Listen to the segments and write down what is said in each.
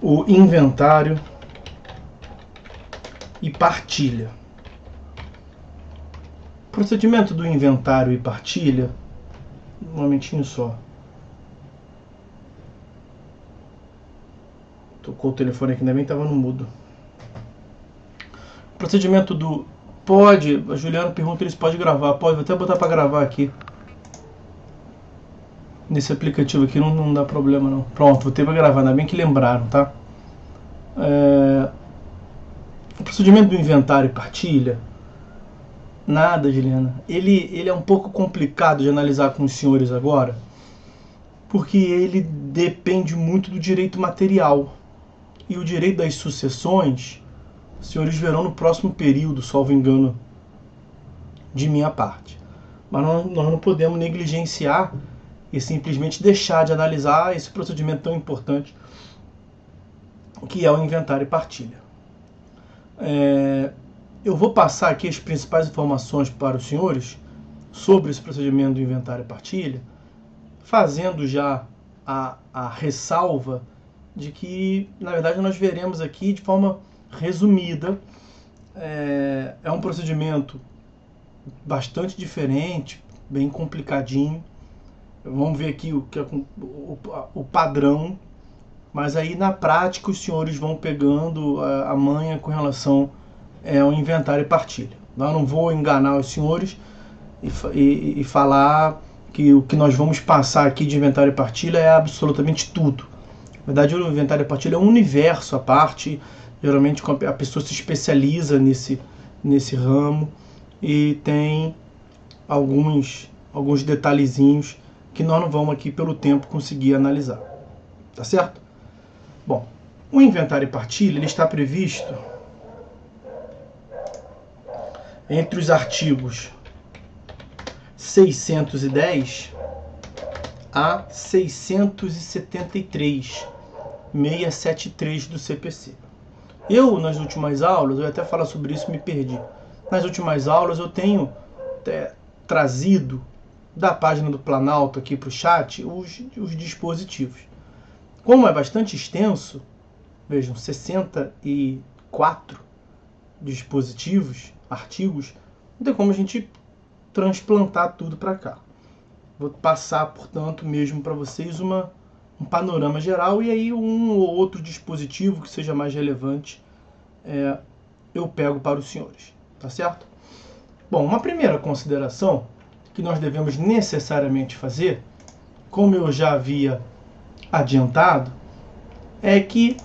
o inventário e partilha. O procedimento do inventário e partilha, um momentinho só. Tocou o telefone aqui, ainda bem que estava no mudo. O procedimento do... Pode, a Juliana pergunta se pode gravar. Pode, vou até botar para gravar aqui. Nesse aplicativo aqui não dá problema não. Pronto, vou ter para gravar, ainda bem que lembraram, tá? O procedimento do inventário e partilha, nada, Juliana. Ele é um pouco complicado de analisar com os senhores agora, porque ele depende muito do direito material. E o direito das sucessões, os senhores verão no próximo período, salvo engano, de minha parte. Mas nós não podemos negligenciar e simplesmente deixar de analisar esse procedimento tão importante que é o inventário e partilha. Eu vou passar aqui as principais informações para os senhores sobre esse procedimento do inventário e partilha, fazendo já a ressalva de que, na verdade, nós veremos aqui de forma resumida. É um procedimento bastante diferente, bem complicadinho. Vamos ver aqui o padrão, mas aí na prática os senhores vão pegando a manha com relação ao inventário e partilha. Eu não vou enganar os senhores e falar que o que nós vamos passar aqui de inventário e partilha é absolutamente tudo. Na verdade, o inventário e partilha é um universo à parte. Geralmente a pessoa se especializa nesse ramo e tem alguns detalhezinhos que nós não vamos aqui pelo tempo conseguir analisar. Tá certo? Bom, o inventário e partilha ele está previsto entre os artigos 610 a 673, 673 do CPC. Nas últimas aulas, eu ia até falar sobre isso, me perdi. Nas últimas aulas eu tenho trazido da página do Planalto aqui para o chat os dispositivos. Como é bastante extenso, vejam, 64 dispositivos, artigos, não tem como a gente transplantar tudo para cá. Vou passar, portanto, mesmo para vocês um panorama geral e aí um ou outro dispositivo que seja mais relevante eu pego para os senhores, tá certo? Bom, uma primeira consideração que nós devemos necessariamente fazer, como eu já havia adiantado, é que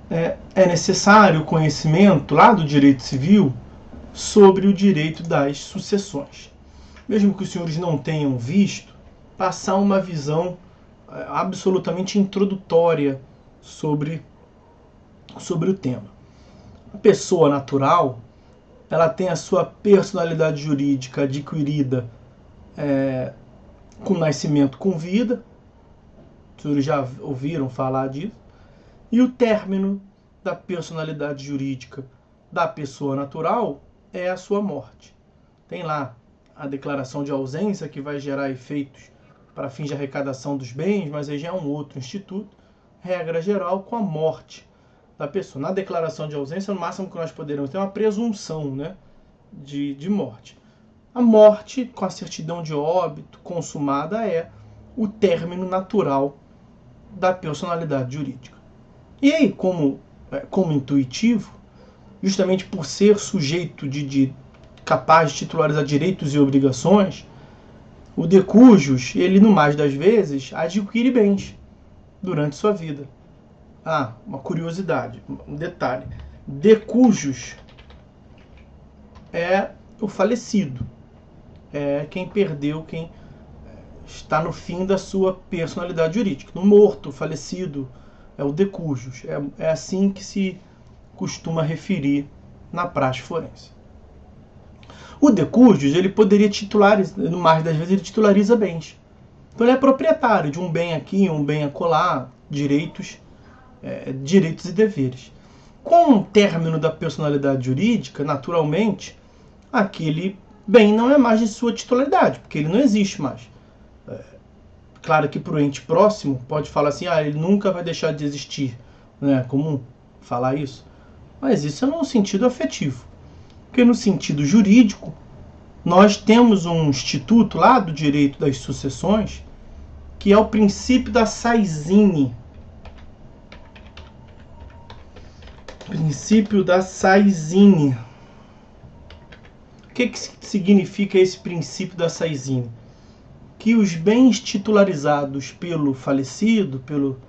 é necessário o conhecimento lá do direito civil sobre o direito das sucessões. Mesmo que os senhores não tenham visto, passar uma visão absolutamente introdutória sobre o tema. A pessoa natural, ela tem a sua personalidade jurídica adquirida com nascimento, com vida. Os senhores já ouviram falar disso. E o término da personalidade jurídica da pessoa natural é a sua morte. Tem lá a declaração de ausência que vai gerar efeitos para fins de arrecadação dos bens, mas aí já é um outro instituto. Regra geral, com a morte da pessoa. Na declaração de ausência, no máximo que nós poderemos ter uma presunção, né, de morte. A morte, com a certidão de óbito consumada, é o término natural da personalidade jurídica. E aí, como intuitivo, justamente por ser sujeito capaz de titularizar direitos e obrigações, o de cujos, ele, no mais das vezes, adquire bens durante sua vida. Uma curiosidade, um detalhe. De cujos é o falecido. É quem perdeu, quem está no fim da sua personalidade jurídica. No morto, falecido, é o de cujos. É assim que se costuma referir na praxe forense. O de cujos, ele poderia titularizar, no mais das vezes ele titulariza bens. Então ele é proprietário de um bem aqui, um bem acolá, direitos e deveres. Com o término da personalidade jurídica, naturalmente, aquele bem não é mais de sua titularidade, porque ele não existe mais. Claro que para o ente próximo pode falar assim, ele nunca vai deixar de existir, Não é comum falar isso? Mas isso é no sentido afetivo. Porque no sentido jurídico, nós temos um instituto lá do direito das sucessões, que é o princípio da Saizine. Princípio da Saizine. O que significa esse princípio da Saizine? Que os bens titularizados pelo falecido, pelo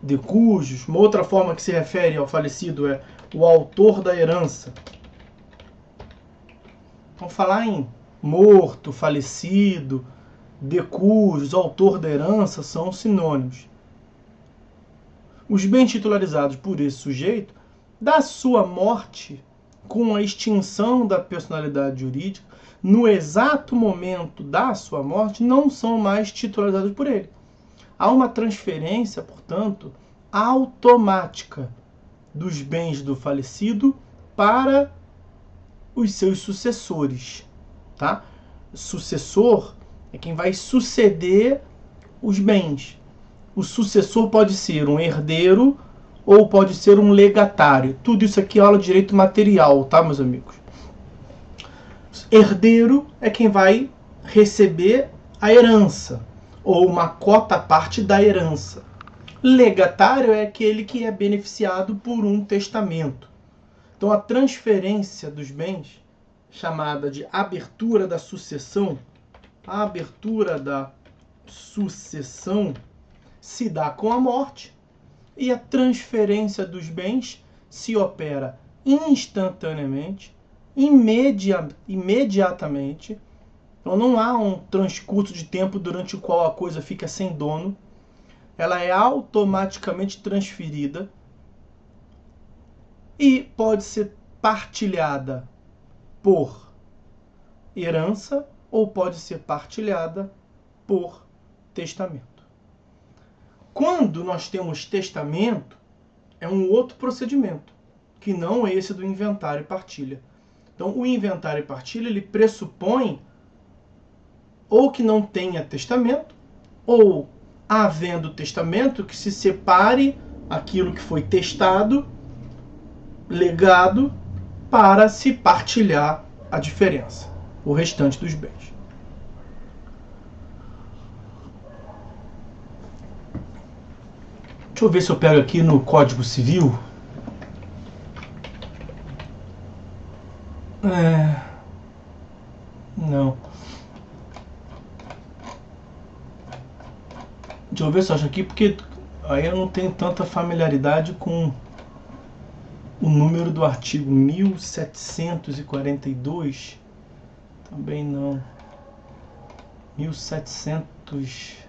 de cujos, uma outra forma que se refere ao falecido é o autor da herança. Então, falar em morto, falecido, de cujos, autor da herança são sinônimos. Os bens titularizados por esse sujeito, da sua morte, com a extinção da personalidade jurídica, no exato momento da sua morte, não são mais titularizados por ele. Há uma transferência, portanto, automática dos bens do falecido para os seus sucessores. Tá? Sucessor é quem vai suceder os bens. O sucessor pode ser um herdeiro ou pode ser um legatário. Tudo isso aqui é aula de direito material, tá, meus amigos? Herdeiro é quem vai receber a herança, ou uma cota parte da herança. Legatário é aquele que é beneficiado por um testamento. Então, a transferência dos bens, chamada de abertura da sucessão, a abertura da sucessão se dá com a morte, e a transferência dos bens se opera instantaneamente, imediatamente. Então não há um transcurso de tempo durante o qual a coisa fica sem dono. Ela é automaticamente transferida e pode ser partilhada por herança ou pode ser partilhada por testamento. Quando nós temos testamento, é um outro procedimento, que não é esse do inventário e partilha. Então, o inventário e partilha, ele pressupõe ou que não tenha testamento, ou, havendo testamento, que se separe aquilo que foi testado, legado, para se partilhar a diferença, o restante dos bens. Deixa eu ver se eu pego aqui no Código Civil. Não. Deixa eu ver se eu acho aqui, porque aí eu não tenho tanta familiaridade com o número do artigo 1742. Também não. 1700...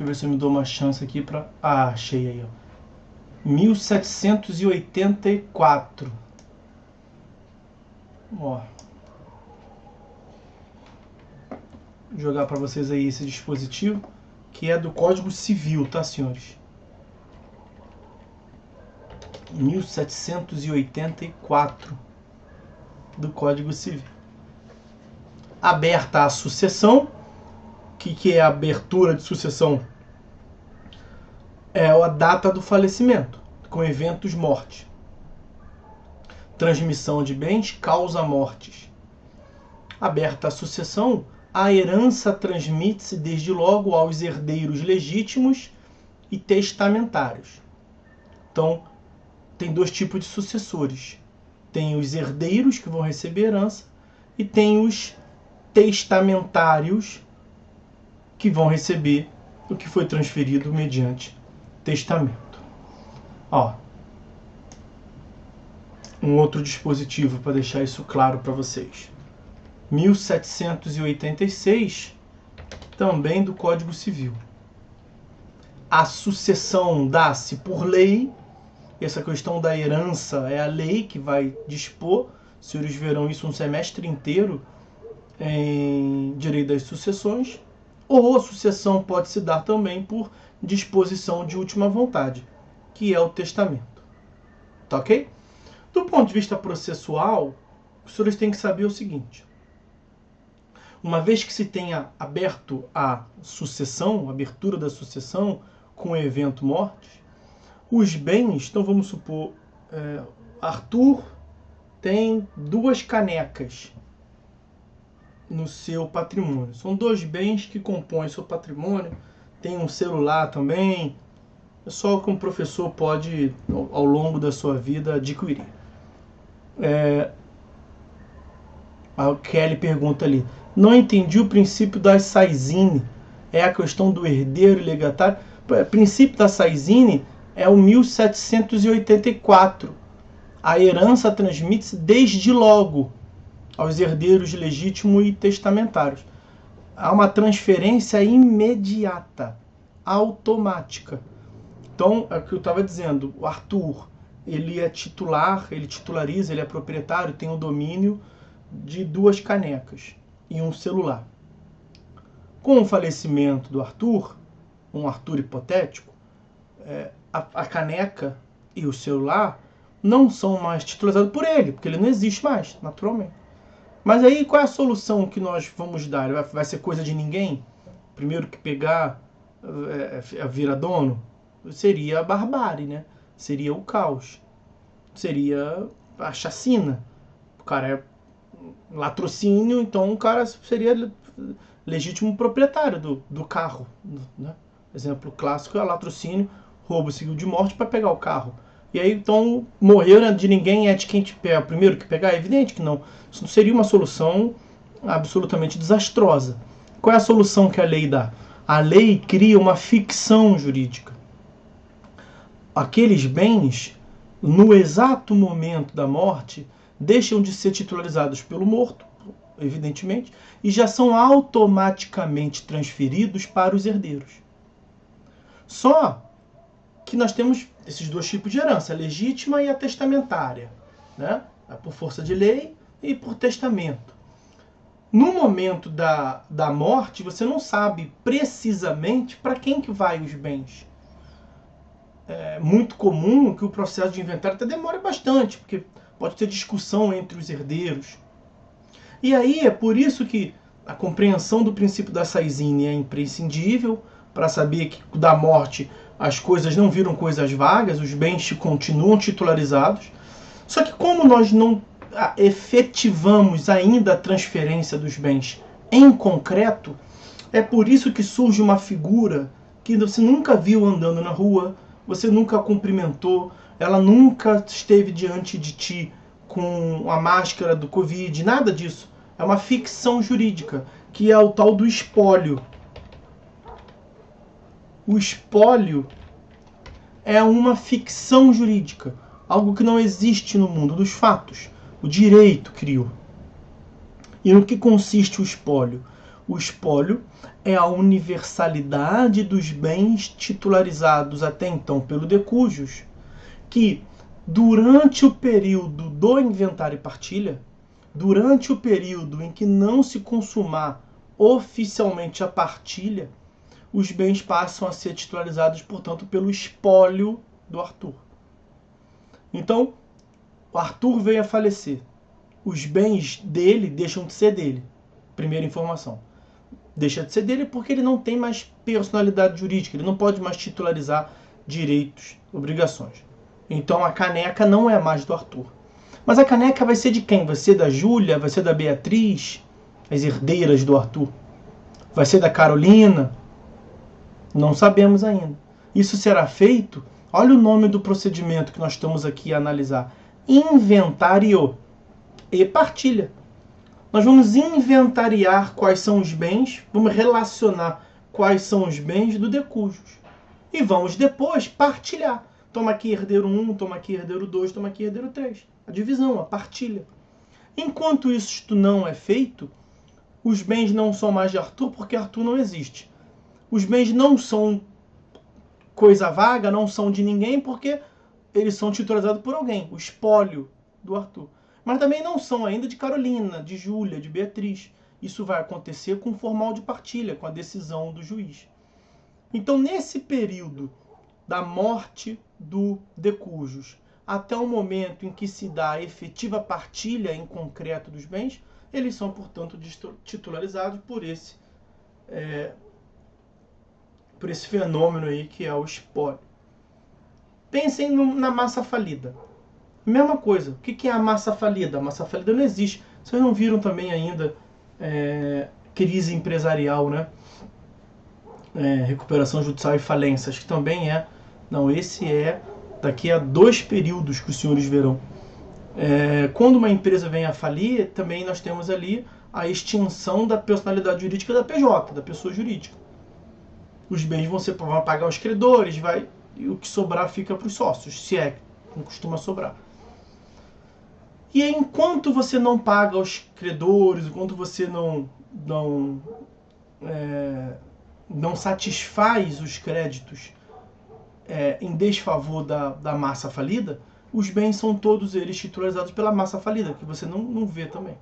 Deixa eu ver se eu me dou uma chance aqui para... Ah, achei aí, ó. 1784. Ó. Vou jogar para vocês aí esse dispositivo, que é do Código Civil, tá, senhores? 1784 do Código Civil. Aberta a sucessão. O que é a abertura de sucessão? É a data do falecimento, com eventos morte. Transmissão de bens causa mortes. Aberta a sucessão, a herança transmite-se desde logo aos herdeiros legítimos e testamentários. Então, tem dois tipos de sucessores. Tem os herdeiros que vão receber herança e tem os testamentários que vão receber o que foi transferido mediante testamento. Ó, um outro dispositivo para deixar isso claro para vocês. 1786, também do Código Civil. A sucessão dá-se por lei. Essa questão da herança é a lei que vai dispor. Os senhores verão isso um semestre inteiro em Direito das Sucessões. Ou a sucessão pode se dar também por disposição de última vontade, que é o testamento. Tá ok? Do ponto de vista processual, os senhores têm que saber o seguinte. Uma vez que se tenha aberto a sucessão, a abertura da sucessão com o evento morte, os bens, então vamos supor, Arthur tem 2 canecas no seu patrimônio. São 2 bens que compõem seu patrimônio. Tem um celular também. É só que um professor pode, ao longo da sua vida, adquirir. A Kelly pergunta ali, não entendi o princípio da Saizine. É a questão do herdeiro e legatário. O princípio da Saizine é o 1784. A herança transmite-se desde logo aos herdeiros legítimos e testamentários. Há uma transferência imediata, automática. Então, é o que eu estava dizendo, o Arthur, ele é titular, ele titulariza, ele é proprietário, tem o domínio de 2 canecas e um celular. Com o falecimento do Arthur, um Arthur hipotético, a caneca e o celular não são mais titularizados por ele, porque ele não existe mais, naturalmente. Mas aí qual é a solução que nós vamos dar? Vai ser coisa de ninguém? Primeiro que pegar vira dono? Seria a barbárie, né? Seria o caos. Seria a chacina. O cara é latrocínio, então o cara seria legítimo proprietário do carro. Né? Exemplo clássico é latrocínio, roubo seguido de morte para pegar o carro. E aí, então, morrer de ninguém é de quem te pega. O primeiro que pegar? É evidente que não. Isso não seria uma solução absolutamente desastrosa. Qual é a solução que a lei dá? A lei cria uma ficção jurídica. Aqueles bens, no exato momento da morte, deixam de ser titularizados pelo morto, evidentemente, e já são automaticamente transferidos para os herdeiros. Só que nós temos esses 2 tipos de herança, a legítima e a testamentária, né? Por força de lei e por testamento. No momento da morte, você não sabe precisamente para quem que vai os bens. É muito comum que o processo de inventário até demore bastante, porque pode ter discussão entre os herdeiros. E aí é por isso que a compreensão do princípio da Saizine é imprescindível, para saber que da morte as coisas não viram coisas vagas, os bens continuam titularizados. Só que como nós não efetivamos ainda a transferência dos bens em concreto, é por isso que surge uma figura que você nunca viu andando na rua, você nunca cumprimentou, ela nunca esteve diante de ti com a máscara do Covid, nada disso. É uma ficção jurídica, que é o tal do espólio. O espólio é uma ficção jurídica, algo que não existe no mundo dos fatos. O direito criou. E no que consiste o espólio? O espólio é a universalidade dos bens titularizados até então pelo de cujos, que durante o período do inventário e partilha, durante o período em que não se consumar oficialmente a partilha, os bens passam a ser titularizados, portanto, pelo espólio do Arthur. Então, o Arthur veio a falecer. Os bens dele deixam de ser dele. Primeira informação. Deixa de ser dele porque ele não tem mais personalidade jurídica, ele não pode mais titularizar direitos, obrigações. Então a caneca não é mais do Arthur. Mas a caneca vai ser de quem? Vai ser da Júlia? Vai ser da Beatriz? As herdeiras do Arthur? Vai ser da Carolina? Não sabemos ainda. Isso será feito, olha o nome do procedimento que nós estamos aqui a analisar. Inventário e partilha. Nós vamos inventariar quais são os bens, vamos relacionar quais são os bens do de cujos. E vamos depois partilhar. Toma aqui herdeiro 1, toma aqui herdeiro 2, toma aqui herdeiro 3. A divisão, a partilha. Enquanto isso não é feito, os bens não são mais de Arthur porque Arthur não existe. Os bens não são coisa vaga, não são de ninguém porque eles são titularizados por alguém, o espólio do Arthur. Mas também não são ainda de Carolina, de Júlia, de Beatriz. Isso vai acontecer com o formal de partilha, com a decisão do juiz. Então, nesse período da morte do de cujos até o momento em que se dá a efetiva partilha em concreto dos bens, eles são, portanto, titularizados por esse fenômeno aí que é o espólio. Pensem na massa falida. Mesma coisa. O que é a massa falida? A massa falida não existe. Vocês não viram também ainda crise empresarial, né? Recuperação judicial e falências, que também é... Não, esse é daqui a 2 períodos que os senhores verão. Quando uma empresa vem a falir, também nós temos ali a extinção da personalidade jurídica da PJ, da pessoa jurídica. Os bens vão pagar os credores, e o que sobrar fica para os sócios, se é que não costuma sobrar. E aí, enquanto você não paga os credores, enquanto você não satisfaz os créditos em desfavor da massa falida, os bens são todos eles titularizados pela massa falida, que você não vê também.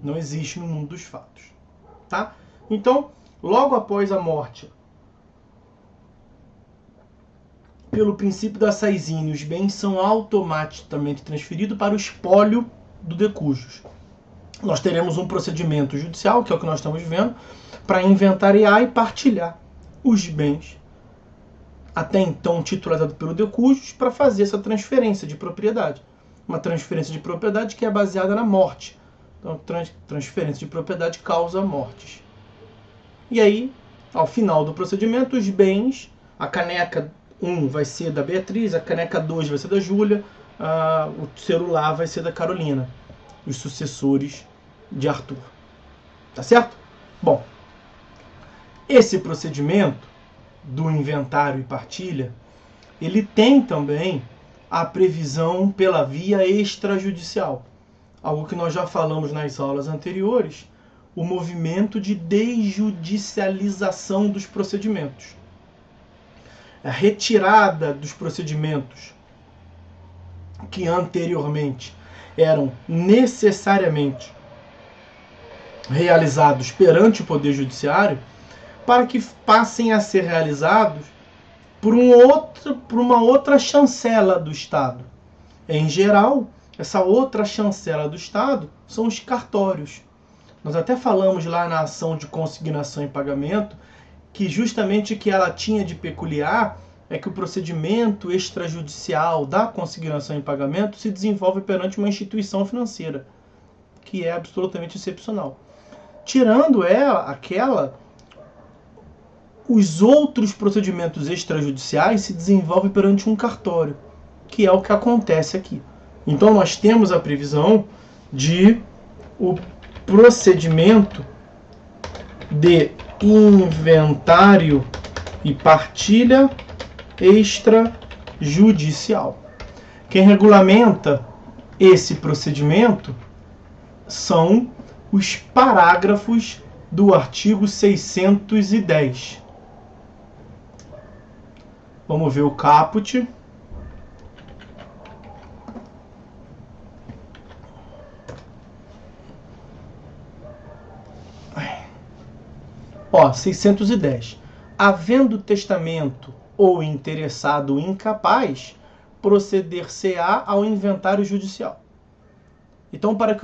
Não existe no mundo dos fatos. Tá? Então, logo após a morte, pelo princípio da Saizine, os bens são automaticamente transferidos para o espólio do decujus. Nós teremos um procedimento judicial, que é o que nós estamos vendo, para inventariar e partilhar os bens até então titularizados pelo decujus para fazer essa transferência de propriedade. Uma transferência de propriedade que é baseada na morte. Então, transferência de propriedade causa mortes. E aí, ao final do procedimento, os bens, a caneca 1 vai ser da Beatriz, a caneca 2 vai ser da Júlia, o celular vai ser da Carolina, os sucessores de Arthur. Tá certo? Bom, esse procedimento do inventário e partilha, ele tem também a previsão pela via extrajudicial. Algo que nós já falamos nas aulas anteriores, o movimento de desjudicialização dos procedimentos. A retirada dos procedimentos que anteriormente eram necessariamente realizados perante o Poder Judiciário, para que passem a ser realizados por uma outra chancela do Estado. Em geral, essa outra chancela do Estado são os cartórios. Nós até falamos lá na ação de consignação e pagamento que justamente o que ela tinha de peculiar é que o procedimento extrajudicial da consignação e pagamento se desenvolve perante uma instituição financeira, que é absolutamente excepcional. Tirando os outros procedimentos extrajudiciais se desenvolvem perante um cartório, que é o que acontece aqui. Então nós temos a previsão de o procedimento de inventário e partilha extrajudicial. Quem regulamenta esse procedimento são os parágrafos do artigo 610. Vamos ver o caput. Ó, 610. Havendo testamento ou interessado incapaz, proceder-se-á ao inventário judicial. Então, para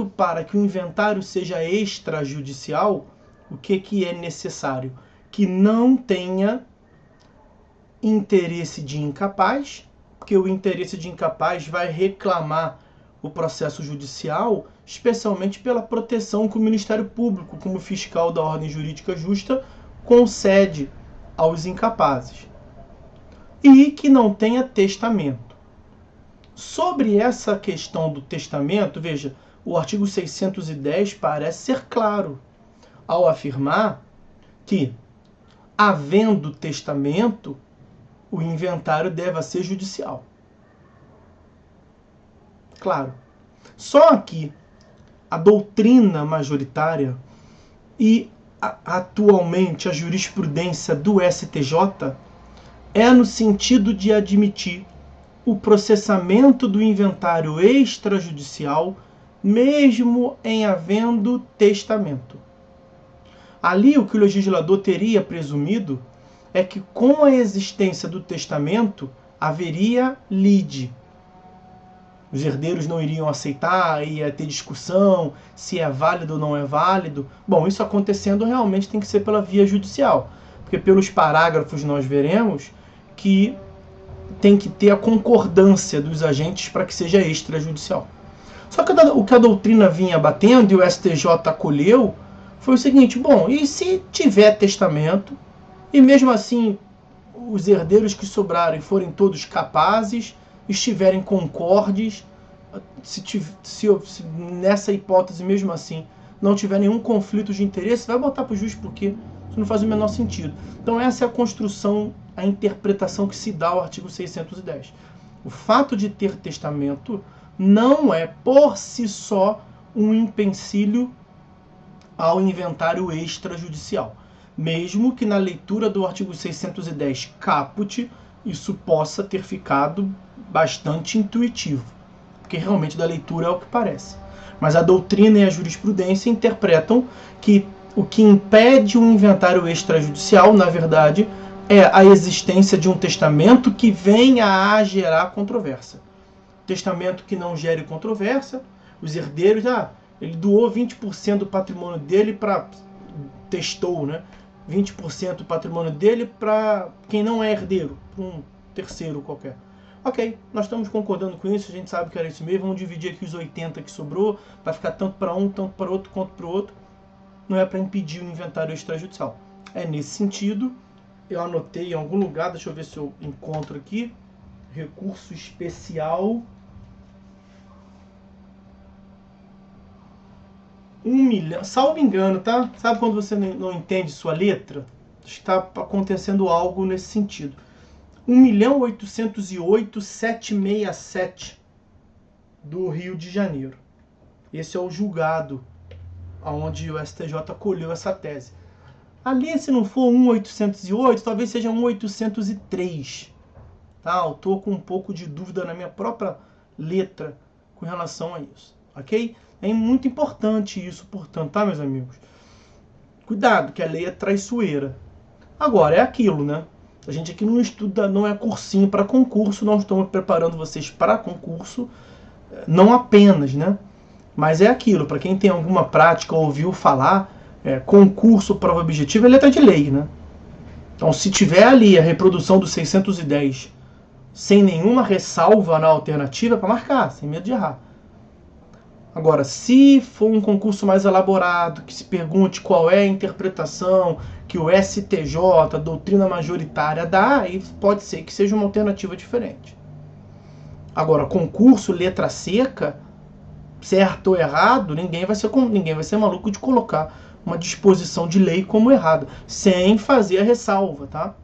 que o inventário seja extrajudicial, o que é necessário? Que não tenha interesse de incapaz, porque o interesse de incapaz vai reclamar o processo judicial, especialmente pela proteção que o Ministério Público, como fiscal da ordem jurídica justa, concede aos incapazes. E que não tenha testamento. Sobre essa questão do testamento, veja, o artigo 610 parece ser claro ao afirmar que, havendo testamento, o inventário deve ser judicial. Claro. Só aqui, a doutrina majoritária e atualmente a jurisprudência do STJ é no sentido de admitir o processamento do inventário extrajudicial, mesmo em havendo testamento. Ali, o que o legislador teria presumido é que, com a existência do testamento, haveria lide. os herdeiros não iriam aceitar, ia ter discussão se é válido ou não é válido. Bom, isso acontecendo realmente tem que ser pela via judicial, porque pelos parágrafos nós veremos que tem que ter a concordância dos agentes para que seja extrajudicial. Só que o que a doutrina vinha batendo e o STJ acolheu foi o seguinte: bom, e se tiver testamento e mesmo assim os herdeiros que sobrarem forem todos capazes, estiverem concordes, se nessa hipótese mesmo assim não tiver nenhum conflito de interesse, vai botar para o juiz por quê? Isso não faz o menor sentido. Então essa é a construção, a interpretação que se dá ao artigo 610. O fato de ter testamento não é por si só um empecilho ao inventário extrajudicial. Mesmo que na leitura do artigo 610 caput, isso possa ter ficado bastante intuitivo, porque realmente da leitura é o que parece. Mas a doutrina e a jurisprudência interpretam que o que impede o inventário extrajudicial, na verdade, é a existência de um testamento que venha a gerar controvérsia. Testamento que não gere controvérsia, os herdeiros, ele doou 20% do patrimônio dele para... testou, né? 20% do patrimônio dele para quem não é herdeiro, para um terceiro qualquer. Ok, nós estamos concordando com isso, a gente sabe que era isso mesmo, vamos dividir aqui os 80 que sobrou, vai ficar tanto para um, tanto para outro, quanto para o outro. Não é para impedir o inventário extrajudicial. É nesse sentido, eu anotei em algum lugar, deixa eu ver se eu encontro aqui, recurso especial 1 milhão, salvo engano, tá? Sabe quando você não entende sua letra? Está acontecendo algo nesse sentido. 1.808.767 do Rio de Janeiro. Esse é o julgado onde o STJ acolheu essa tese. Ali, se não for 1.808, talvez seja 1.803. Tá? Eu estou com um pouco de dúvida na minha própria letra com relação a isso. Ok? É muito importante isso, portanto, tá, meus amigos? Cuidado, que a lei é traiçoeira. Agora, é aquilo, né? A gente aqui não estuda, não é cursinho para concurso, nós estamos preparando vocês para concurso, não apenas, né? Mas é aquilo, para quem tem alguma prática ou ouviu falar, concurso, prova objetiva, é letra de lei, né? Então, se tiver ali a reprodução do 610 sem nenhuma ressalva na alternativa, é para marcar, sem medo de errar. Agora, se for um concurso mais elaborado, que se pergunte qual é a interpretação que o STJ, a doutrina majoritária, dá, aí pode ser que seja uma alternativa diferente. Agora, concurso, letra seca, certo ou errado, ninguém vai ser maluco de colocar uma disposição de lei como errada, sem fazer a ressalva, tá?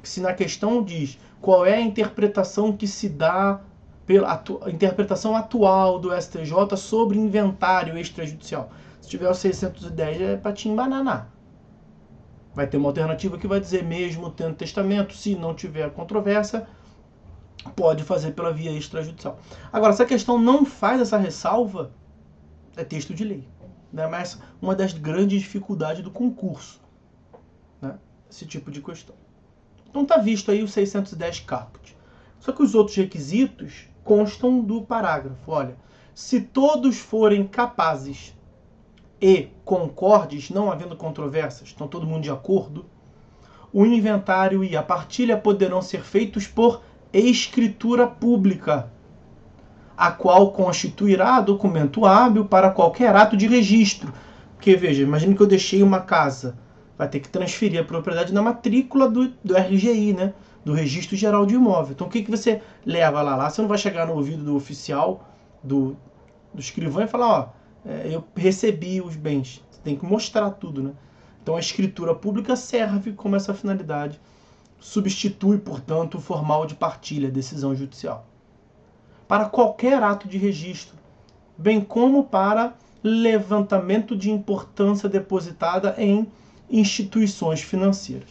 Se na questão diz qual é a interpretação que se dá pela interpretação atual do STJ sobre inventário extrajudicial. Se tiver o 610 é para te embananar. Vai ter uma alternativa que vai dizer mesmo tendo testamento, se não tiver controvérsia, pode fazer pela via extrajudicial. Agora, se a questão não faz essa ressalva, é texto de lei. Né? Mas uma das grandes dificuldades do concurso, né? Esse tipo de questão. Então está visto aí o 610 caput. Só que os outros requisitos constam do parágrafo. Olha, se todos forem capazes e concordes, não havendo controvérsias, estão todo mundo de acordo, o inventário e a partilha poderão ser feitos por escritura pública, a qual constituirá documento hábil para qualquer ato de registro. Porque, veja, imagine que eu deixei uma casa, vai ter que transferir a propriedade na matrícula do RGI, né? Do Registro Geral de Imóvel. Então, o que você leva lá? Lá você não vai chegar no ouvido do oficial, do escrivão e falar, eu recebi os bens. Você tem que mostrar tudo, né? Então, a escritura pública serve como essa finalidade. Substitui, portanto, o formal de partilha, decisão judicial. Para qualquer ato de registro, bem como para levantamento de importância depositada em instituições financeiras.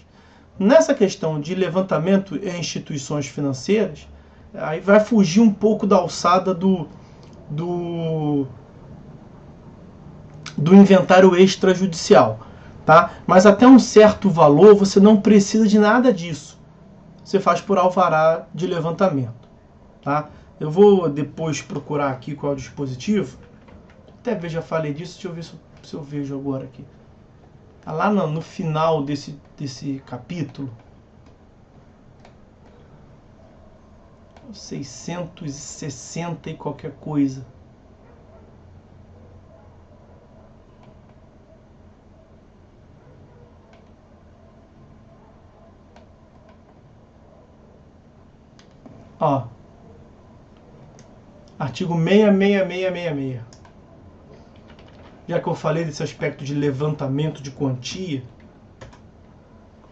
Nessa questão de levantamento em instituições financeiras, aí vai fugir um pouco da alçada do inventário extrajudicial, tá? Mas até um certo valor você não precisa de nada disso. Você faz por alvará de levantamento, tá? Eu vou depois procurar aqui qual é o dispositivo. Até ver, já falei disso, deixa eu ver se eu vejo agora aqui. Tá lá no final desse capítulo. 660 e qualquer coisa. Ó. Artigo 66666. Já que eu falei desse aspecto de levantamento de quantia,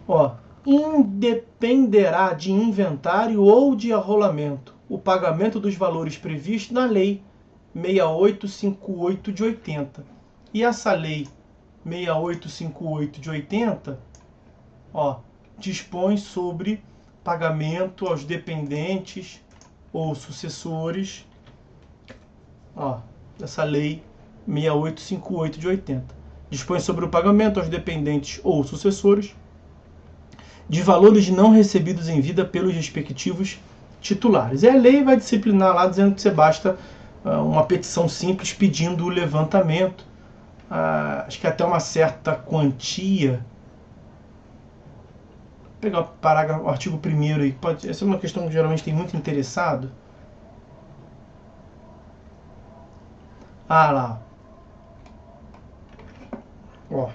ó, independerá de inventário ou de arrolamento o pagamento dos valores previstos na Lei 6858 de 80. E essa Lei 6858 de 80, ó, dispõe sobre pagamento aos dependentes ou sucessores, ó, essa Lei 6858 de 80. Dispõe sobre o pagamento aos dependentes ou sucessores de valores não recebidos em vida pelos respectivos titulares. E a lei vai disciplinar lá dizendo que você basta uma petição simples pedindo o levantamento. Acho que até uma certa quantia. Vou pegar o parágrafo, o artigo 1º aí. Essa é uma questão que geralmente tem muito interessado. Ah lá. Ó.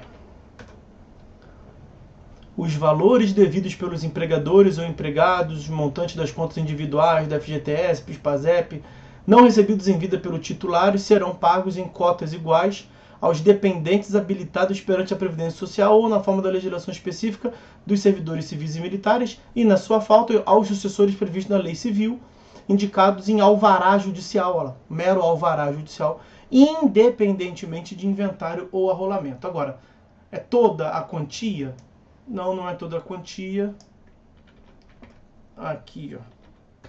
Os valores devidos pelos empregadores ou empregados, os montantes das contas individuais, da FGTS, PIS/PASEP, não recebidos em vida pelo titular, serão pagos em cotas iguais aos dependentes habilitados perante a Previdência Social ou na forma da legislação específica dos servidores civis e militares e, na sua falta, aos sucessores previstos na Lei Civil, indicados em alvará judicial, olha lá, mero alvará judicial, independentemente de inventário ou arrolamento. Agora, é toda a quantia? Não, não é toda a quantia. Aqui, ó.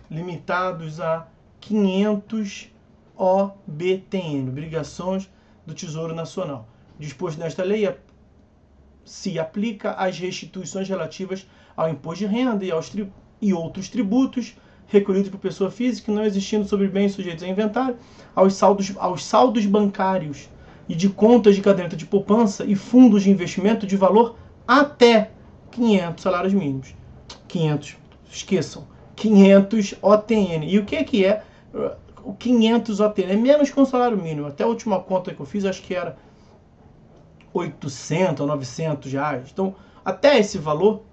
Limitados a 500 OBTN, obrigações do Tesouro Nacional. Disposto nesta lei, se aplica às restituições relativas ao imposto de renda e outros tributos recolhidos por pessoa física, não existindo sobre bens sujeitos a inventário, aos saldos bancários e de contas de caderneta de poupança e fundos de investimento de valor até 500 salários mínimos. 500, esqueçam, 500 OTN. E o que é o 500 OTN? É menos que um salário mínimo. Até a última conta que eu fiz, acho que era 800 ou 900 reais. Então, até esse valor,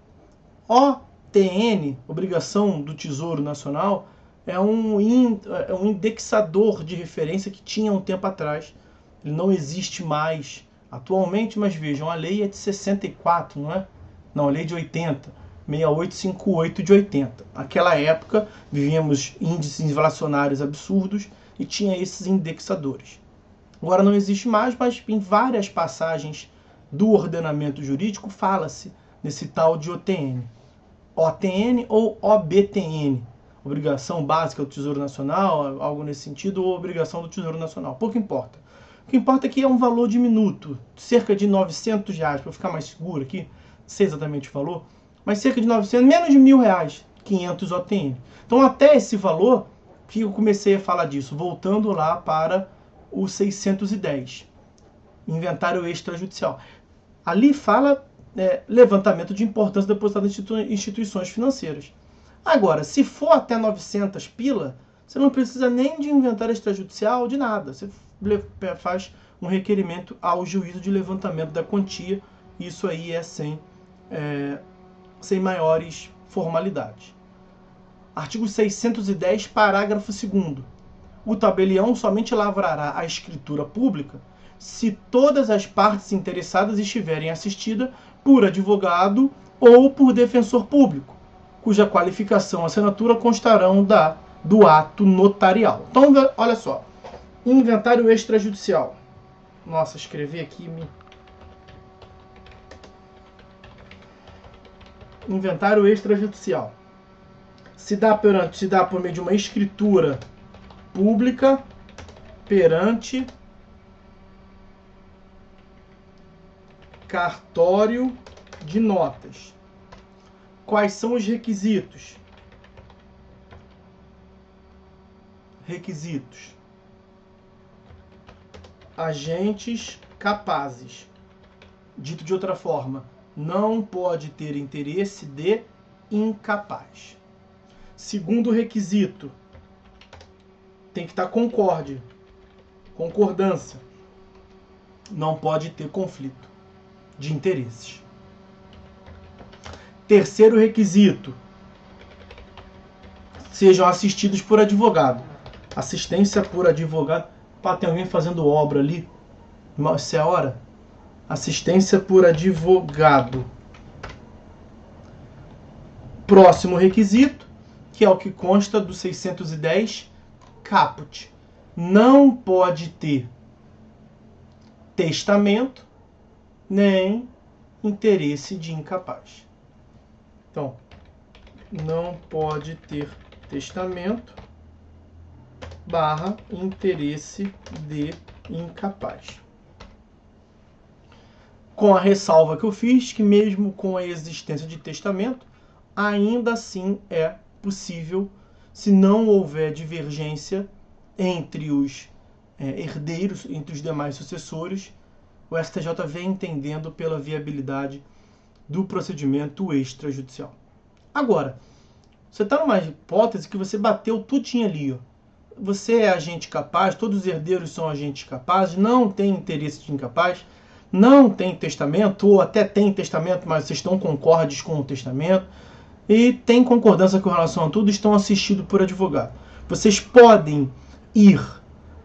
OTN, obrigação do Tesouro Nacional, é um indexador de referência que tinha um tempo atrás. Ele não existe mais atualmente, mas vejam, a lei é de 64, não é? Não, a lei é de 80, 6858 de 80. Naquela época, vivíamos índices inflacionários absurdos e tinha esses indexadores. Agora não existe mais, mas em várias passagens do ordenamento jurídico fala-se nesse tal de OTN. OTN ou OBTN, obrigação básica do Tesouro Nacional, algo nesse sentido, ou obrigação do Tesouro Nacional, pouco importa. O que importa é que é um valor diminuto, cerca de 900 reais, para ficar mais seguro aqui, não sei exatamente o valor, mas cerca de 900, menos de R$1.000, 500 OTN. Então até esse valor, que eu comecei a falar disso, voltando lá para o 610, inventário extrajudicial. Ali fala levantamento de importância depositada em instituições financeiras. Agora, se for até 900 pila, você não precisa nem de inventário extrajudicial, de nada. Você faz um requerimento ao juízo de levantamento da quantia. Isso aí é sem maiores formalidades. Artigo 610, parágrafo 2º. O tabelião somente lavrará a escritura pública se todas as partes interessadas estiverem assistidas por advogado ou por defensor público, cuja qualificação e assinatura constarão do ato notarial. Então, olha só. Inventário extrajudicial. Nossa, escrevi aqui. Inventário extrajudicial. Se dá por meio de uma escritura pública perante cartório de notas. Quais são os requisitos? requisitos. Agentes capazes. Dito de outra forma, não pode ter interesse de incapaz. Segundo requisito, tem que estar concordância. Não pode ter conflito de interesses. Terceiro requisito, sejam assistidos por advogado. Assistência por advogado. Pá, tem alguém fazendo obra ali? Isso é a hora? Assistência por advogado. Próximo requisito, que é o que consta do 610 caput. Não pode ter testamento nem interesse de incapaz. Então, não pode ter testamento / interesse de incapaz. Com a ressalva que eu fiz, que mesmo com a existência de testamento, ainda assim é possível, se não houver divergência entre os herdeiros, entre os demais sucessores, o STJ vem entendendo pela viabilidade do procedimento extrajudicial. Agora, você está numa hipótese que você bateu tudinho ali, ó. Você é agente capaz, todos os herdeiros são agentes capazes, não tem interesse de incapaz, não tem testamento, ou até tem testamento, mas vocês estão concordes com o testamento, e tem concordância com relação a tudo, estão assistidos por advogado. Vocês podem ir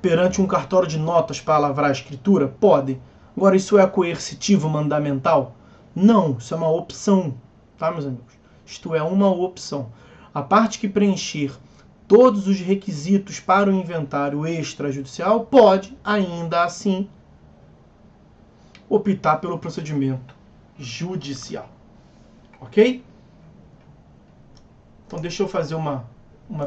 perante um cartório de notas para lavrar a escritura? Podem. Agora, isso é coercitivo, mandamental? Não, isso é uma opção, tá, meus amigos? Isto é uma opção. A parte que preencher todos os requisitos para o inventário extrajudicial pode, ainda assim, optar pelo procedimento judicial. Ok? Então, deixa eu fazer uma